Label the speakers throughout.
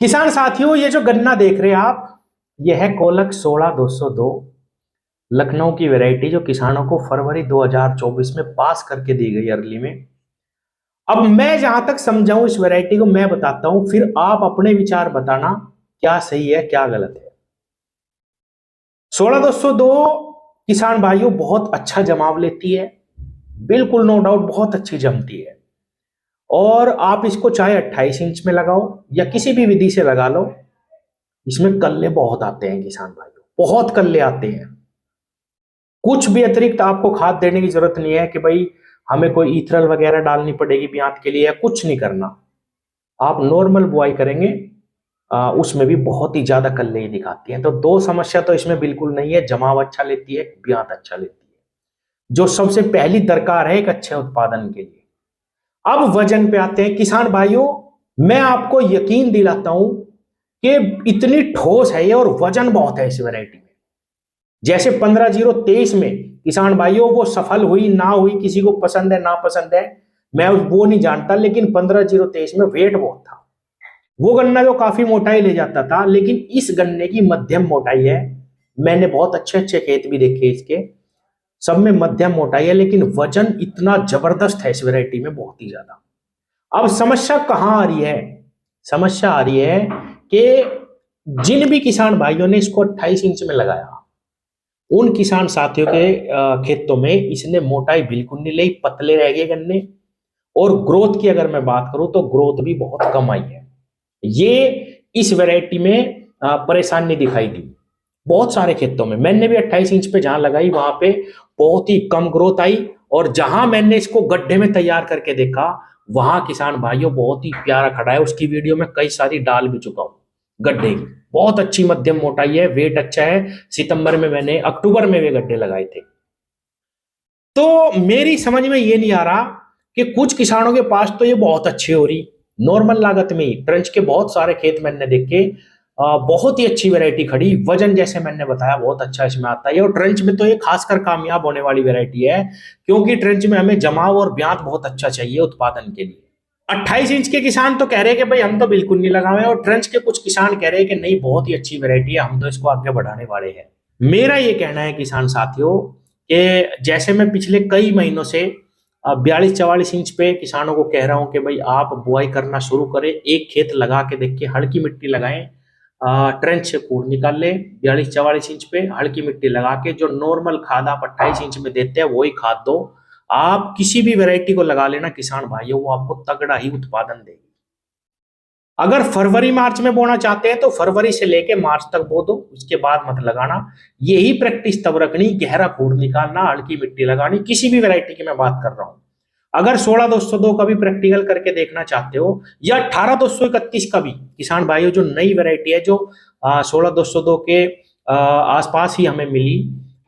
Speaker 1: किसान साथियों, ये जो गन्ना देख रहे हैं आप, ये है कोलक 16202 लखनऊ की वैरायटी, जो किसानों को फरवरी 2024 में पास करके दी गई अर्ली में। अब मैं जहां तक समझाऊं इस वैरायटी को, मैं बताता हूं, फिर आप अपने विचार बताना क्या सही है क्या गलत है। 16202 किसान भाइयों बहुत अच्छा जमाव लेती है, बिल्कुल नो डाउट बहुत अच्छी जमती है। और आप इसको चाहे 28 इंच में लगाओ या किसी भी विधि से लगा लो, इसमें कल्ले बहुत आते हैं किसान भाइयों, बहुत कल्ले आते हैं। कुछ भी अतिरिक्त आपको खाद देने की जरूरत नहीं है कि भाई हमें कोई ईथरल वगैरह डालनी पड़ेगी ब्यात के लिए, या कुछ नहीं करना। आप नॉर्मल बुआई करेंगे, उसमें भी बहुत ही ज्यादा कल्ले ही दिखाती हैं। तो दो समस्या तो इसमें बिल्कुल नहीं है, जमाव अच्छा लेती है, ब्यात अच्छा लेती है, जो सबसे पहली दरकार है एक अच्छे उत्पादन के लिए। अब वजन पे आते हैं किसान भाइयों, मैं आपको यकीन दिलाता हूं कि इतनी ठोस है ये और वजन बहुत है इस वैरायटी में। जैसे 15-0-23 में किसान भाइयों वो सफल हुई ना हुई, किसी को पसंद है ना पसंद है, मैं वो नहीं जानता, लेकिन 15-0-23 में वेट बहुत था। वो गन्ना जो काफी मोटाई ले जाता था, लेकिन इस गन्ने की मध्यम मोटाई है। मैंने बहुत अच्छे अच्छे खेत भी देखे इसके, सब में मध्यम मोटाई है, लेकिन वजन इतना जबरदस्त है इस वैरायटी में, बहुत ही ज्यादा। अब समस्या कहां आ रही है? समस्या आ रही है कि जिन भी किसान भाइयों ने इसको 28 इंच में लगाया, उन किसान साथियों के खेतों में इसने मोटाई बिल्कुल नहीं ली, पतले रह गए गन्ने। और ग्रोथ की अगर मैं बात करूं तो ग्रोथ भी बहुत कम आई है। ये इस वैरायटी में परेशानी दिखाई दी बहुत सारे खेतों में। मैंने भी 28 इंच पे जहां लगाई वहां पे बहुत ही कम ग्रोथ आई, और जहां मैंने इसको गड्ढे में तैयार करके देखा, वहां किसान भाइयों बहुत ही प्यारा खड़ा है। उसकी वीडियो में कई सारी डाल भी चुका हूं। गड्ढे की बहुत अच्छी मध्यम मोटाई है, वेट अच्छा है। सितंबर में मैंने, अक्टूबर में वे गड्ढे लगाए थे। तो मेरी समझ में ये नहीं आ रहा कि कुछ किसानों के पास तो ये बहुत अच्छी हो रही, नॉर्मल लागत में ही। ट्रंच के बहुत सारे खेत मैंने देखे, बहुत ही अच्छी वैरायटी खड़ी, वजन जैसे मैंने बताया बहुत अच्छा इसमें आता है। और ट्रंच में तो ये खासकर कामयाब होने वाली वैरायटी है, क्योंकि ट्रंच में हमें जमाव और ब्यात बहुत अच्छा चाहिए उत्पादन के लिए। 28 इंच के किसान तो कह रहे हैं कि भाई हम तो बिल्कुल नहीं लगावे, और ट्रंच के कुछ किसान कह रहे हैं कि नहीं बहुत ही अच्छी वैरायटी है, हम तो इसको आगे बढ़ाने वाले हैं। मेरा ये कहना है किसान साथियों कि जैसे मैं पिछले कई महीनों से 42-44 इंच पे किसानों को कह रहा हूं कि भाई आप बुआई करना शुरू करें, एक खेत लगा के देखिए, हल्की मिट्टी लगाएं, ट्रेंच से कूड़ निकाल ले 42-44 इंच पे, हल्की मिट्टी लगा के जो नॉर्मल खाद आप 28 इंच में देते हैं वही खाद दो। आप किसी भी वैरायटी को लगा लेना किसान भाइयों, वो आपको तगड़ा ही उत्पादन देगी। अगर फरवरी मार्च में बोना चाहते हैं तो फरवरी से लेके मार्च तक बो दो, उसके बाद मत लगाना। यही प्रैक्टिस तब रखनी, गहरा कूड़ निकालना, हल्की मिट्टी लगानी, किसी भी वैरायटी की मैं बात कर रहा हूं। अगर 16202 का भी प्रैक्टिकल करके देखना चाहते हो, या 18231 का भी, किसान भाइयों जो नई वैरायटी है, जो 16202 के आसपास ही हमें मिली,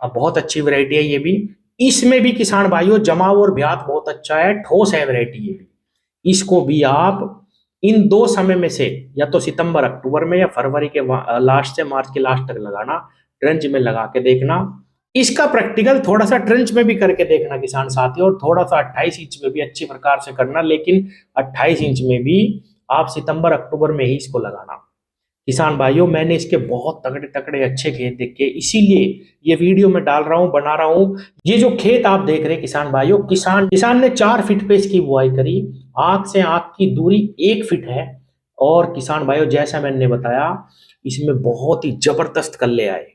Speaker 1: बहुत अच्छी वैरायटी है ये भी। इसमें भी किसान भाइयों जमाव और ब्यात बहुत अच्छा है, ठोस है वैरायटी ये भी। इसको भी आप इन दो समय में से या तो सितंबर अक्टूबर में या फरवरी के लास्ट से मार्च के लास्ट तक लगाना, ट्रेंच में लगा के देखना। इसका प्रैक्टिकल थोड़ा सा ट्रेंच में भी करके देखना किसान साथियों, और थोड़ा सा 28 इंच में भी अच्छी प्रकार से करना, लेकिन 28 इंच में भी आप सितंबर अक्टूबर में ही इसको लगाना। किसान भाइयों मैंने इसके बहुत तगड़े तगड़े अच्छे खेत देखे, इसीलिए ये वीडियो में डाल रहा हूं, बना रहा हूं। ये जो खेत आप देख रहे हैं किसान भाइयों, किसान ने 4 फीट पे इसकी बुआई करी, आंख से आंख की दूरी 1 फीट है। और किसान भाइयों जैसा मैंने बताया, इसमें बहुत ही जबरदस्त कल्ले आए,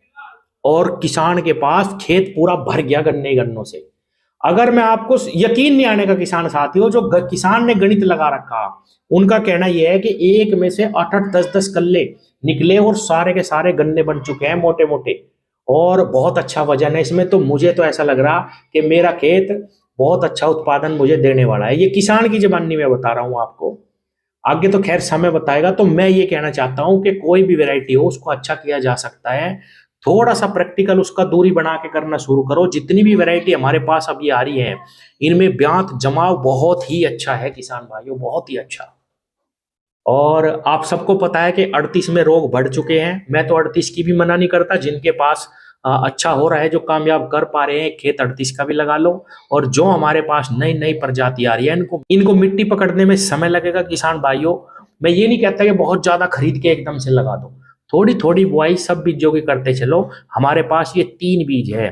Speaker 1: और किसान के पास खेत पूरा भर गया गन्नों से। अगर मैं आपको यकीन नहीं आने का किसान साथियों, जो किसान ने गणित लगा रखा, उनका कहना यह है कि एक में से 8-8, 10-10 कल्ले निकले, और सारे के सारे गन्ने बन चुके हैं मोटे मोटे, और बहुत अच्छा वजन है इसमें। तो मुझे तो ऐसा लग रहा कि मेरा खेत बहुत अच्छा उत्पादन मुझे देने वाला है। ये किसान की जबानी में बता रहा हूं आपको, आगे तो खैर समय बताएगा। तो मैं ये कहना चाहता हूं कि कोई भी वैरायटी हो उसको अच्छा किया जा सकता है, थोड़ा सा प्रैक्टिकल उसका दूरी बना के करना शुरू करो। जितनी भी वैरायटी हमारे पास अभी आ रही है, इनमें ब्यात जमाव बहुत ही अच्छा है किसान भाइयों, बहुत ही अच्छा। और आप सबको पता है कि 38 में रोग बढ़ चुके हैं। मैं तो 38 की भी मना नहीं करता, जिनके पास अच्छा हो रहा है, जो कामयाब कर पा रहे हैं, खेत 38 का भी लगा लो। और जो हमारे पास नई नई प्रजाति आ रही है, इनको मिट्टी पकड़ने में समय लगेगा किसान भाइयों, मैं ये नहीं कहता कि बहुत ज्यादा खरीद के एकदम से लगा दो, थोड़ी थोड़ी बुआई सब बीजों की करते चलो। हमारे पास ये 3 बीज है,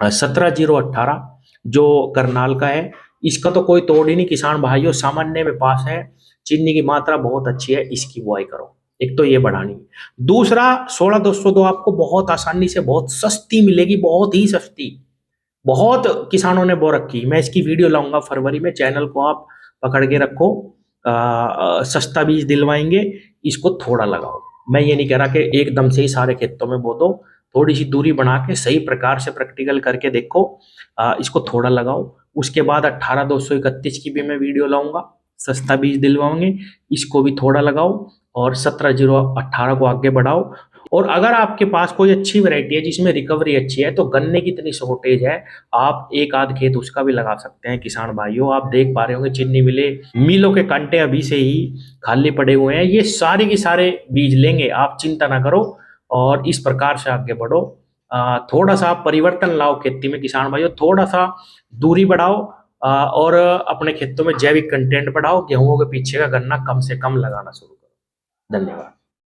Speaker 1: 17-0-18 जो करनाल का है, इसका तो कोई तोड़ ही नहीं किसान भाइयों, सामान्य में पास है, चीनी की मात्रा बहुत अच्छी है, इसकी बुआई करो। एक तो ये बढ़ानी, दूसरा 16-202 आपको बहुत आसानी से बहुत सस्ती मिलेगी, बहुत ही सस्ती, बहुत किसानों ने बो रखी। मैं इसकी वीडियो लाऊंगा फरवरी में, चैनल को आप पकड़ के रखो। सस्ता बीज दिलवाएंगे, इसको थोड़ा लगाओ। मैं ये नहीं कह रहा कि एकदम से ही सारे खेतों में बो दो, थोड़ी सी दूरी बना के सही प्रकार से प्रैक्टिकल करके देखो, इसको थोड़ा लगाओ। उसके बाद 18-231 की भी मैं वीडियो लाऊंगा, सस्ता बीज दिलवाओगे, इसको भी थोड़ा लगाओ और 17-0-18 को आगे बढ़ाओ। और अगर आपके पास कोई अच्छी वैरायटी है जिसमें रिकवरी अच्छी है, तो गन्ने की इतनी शॉर्टेज है, आप एक आध खेत उसका भी लगा सकते हैं किसान भाइयों। आप देख पा रहे होंगे चीनी मिलों के कांटे अभी से ही खाली पड़े हुए हैं, ये सारे के सारे बीज लेंगे, आप चिंता ना करो और इस प्रकार से आगे बढ़ो। थोड़ा सा परिवर्तन लाओ खेती में किसान भाइयों, थोड़ा सा दूरी बढ़ाओ और अपने खेतों में जैविक कंटेंट बढ़ाओ, गेहूं के पीछे का गन्ना कम से कम लगाना शुरू करो। धन्यवाद।